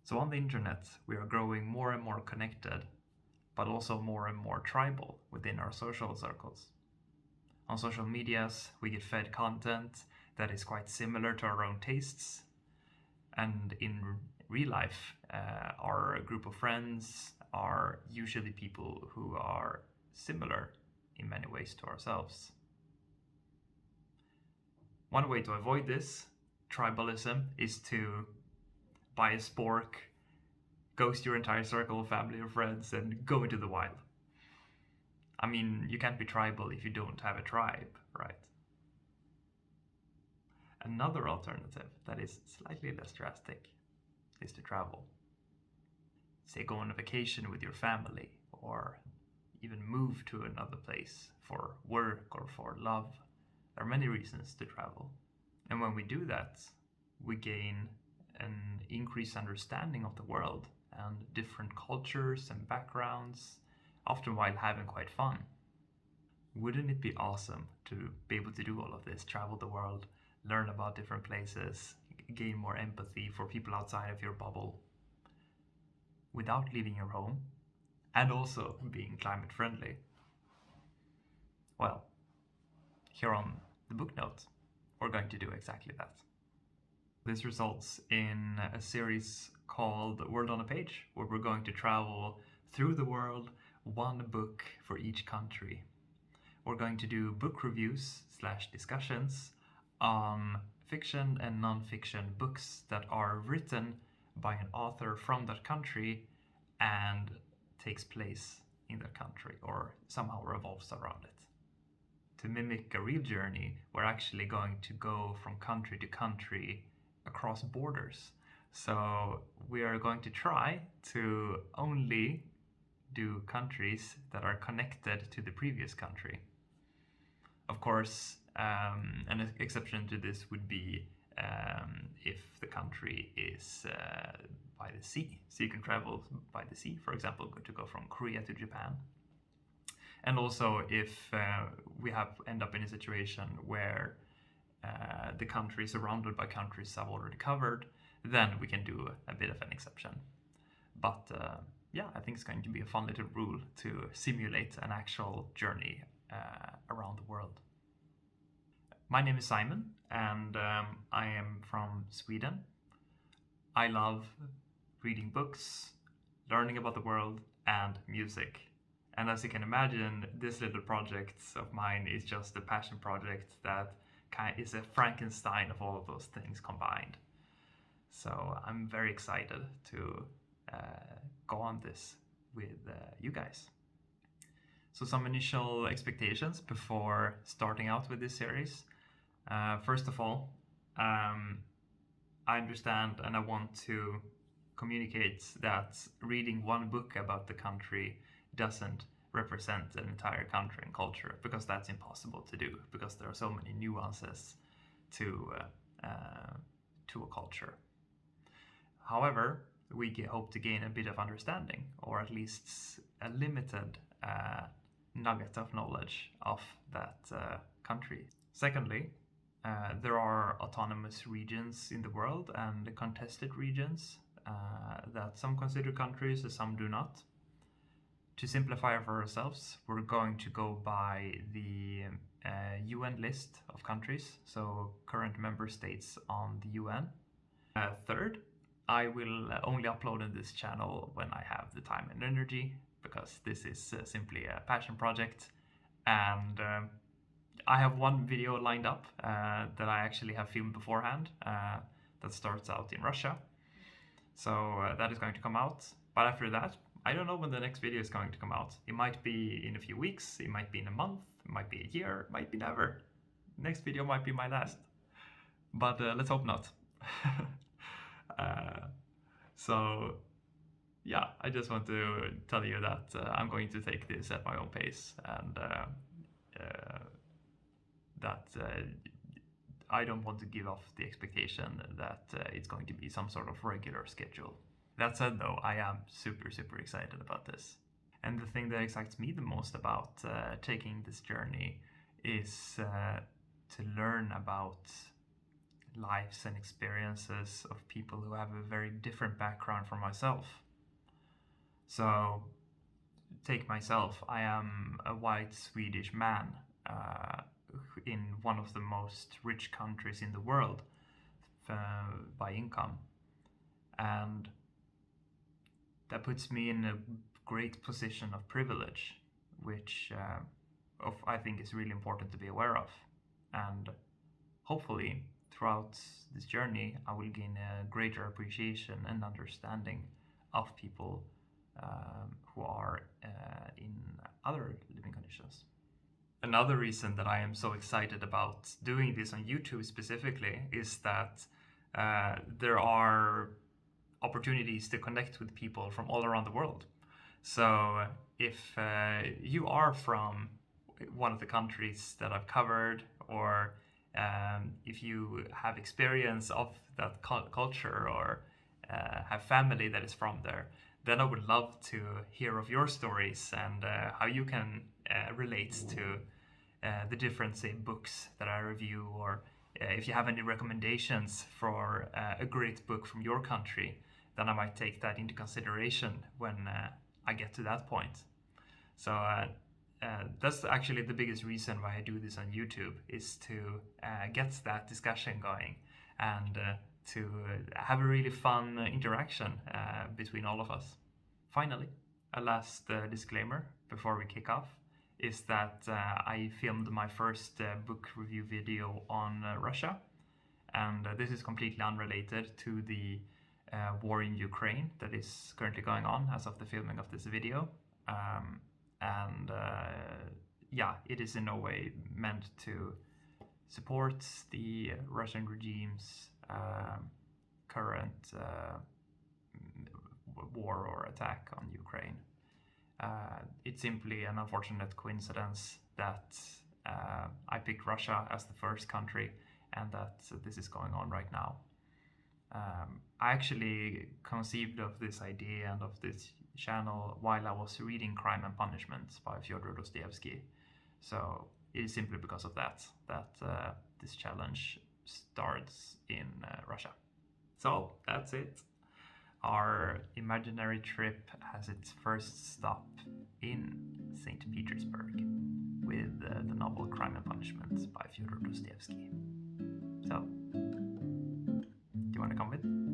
So on the internet, we are growing more and more connected, but also more and more tribal within our social circles. On social medias, we get fed content that is quite similar to our own tastes. And in real life, our group of friends are usually people who are similar in many ways to ourselves. One way to avoid this tribalism is to buy a spork, ghost your entire circle of family or friends, and go into the wild. I mean, you can't be tribal if you don't have a tribe, right? Another alternative that is slightly less drastic is to travel. Say go on a vacation with your family, or even move to another place for work or for love. There are many reasons to travel. And when we do that, we gain an increased understanding of the world and different cultures and backgrounds, often while having quite fun. Wouldn't it be awesome to be able to do all of this, travel the world, learn about different places, gain more empathy for people outside of your bubble, without leaving your home, and also being climate friendly? Well, here on the book note, we're going to do exactly that. This results in a series called World on a Page, where we're going to travel through the world, one book for each country. We're going to do book reviews / discussions on fiction and non-fiction books that are written by an author from that country and takes place in that country or somehow revolves around it. To mimic a real journey, we're actually going to go from country to country across borders. So we are going to try to only do countries that are connected to the previous country. Of course, an exception to this would be if the country is by the sea. So you can travel by the sea, for example, to go from Korea to Japan. And also if we end up in a situation where the country is surrounded by countries I've already covered, then we can do a bit of an exception. But yeah, I think it's going to be a fun little rule to simulate an actual journey around the world. My name is Simon, and I am from Sweden. I love reading books, learning about the world, and music. And as you can imagine, this little project of mine is just a passion project that is a Frankenstein of all of those things combined. So I'm very excited to go on this with you guys. So some initial expectations before starting out with this series. First of all, I understand and I want to communicate that reading one book about the country doesn't represent an entire country and culture, because that's impossible to do, because there are so many nuances to a culture. However, we hope to gain a bit of understanding, or at least a limited nugget of knowledge of that country. Secondly, there are autonomous regions in the world and contested regions that some consider countries and some do not. To simplify for ourselves, we're going to go by the UN list of countries, so current member states on the UN. Third, I will only upload on this channel when I have the time and energy, because this is simply a passion project. And I have one video lined up that I actually have filmed beforehand that starts out in Russia. So that is going to come out. But after that, I don't know when the next video is going to come out. It might be in a few weeks, it might be in a month, it might be a year, it might be never. Next video might be my last. But let's hope not. So yeah, I just want to tell you that I'm going to take this at my own pace, and that I don't want to give off the expectation that it's going to be some sort of regular schedule. That said though, I am super excited about this. And the thing that excites me the most about taking this journey is to learn about lives and experiences of people who have a very different background from myself. So, take myself. I am a white Swedish man in one of the most rich countries in the world by income. And that puts me in a great position of privilege, which I think is really important to be aware of. And hopefully, throughout this journey, I will gain a greater appreciation and understanding of people who are in other living conditions. Another reason that I am so excited about doing this on YouTube specifically is that there are opportunities to connect with people from all around the world. So if you are from one of the countries that I've covered, or if you have experience of that culture, or have family that is from there, then I would love to hear of your stories and how you can relate to the different, say, books that I review, or if you have any recommendations for a great book from your country, then I might take that into consideration when I get to that point. So that's actually the biggest reason why I do this on YouTube, is to get that discussion going and to have a really fun interaction between all of us. Finally, a last disclaimer before we kick off is that I filmed my first book review video on Russia, and this is completely unrelated to the war in Ukraine that is currently going on as of the filming of this video. It is in no way meant to support the Russian regime's current war or attack on Ukraine. It's simply an unfortunate coincidence that I picked Russia as the first country, and that this is going on right now. I actually conceived of this idea and of this channel while I was reading Crime and Punishment by Fyodor Dostoevsky. So it is simply because of that this challenge starts in Russia. So that's it. Our imaginary trip has its first stop in St. Petersburg with the novel Crime and Punishment by Fyodor Dostoevsky. So, do you want to come with?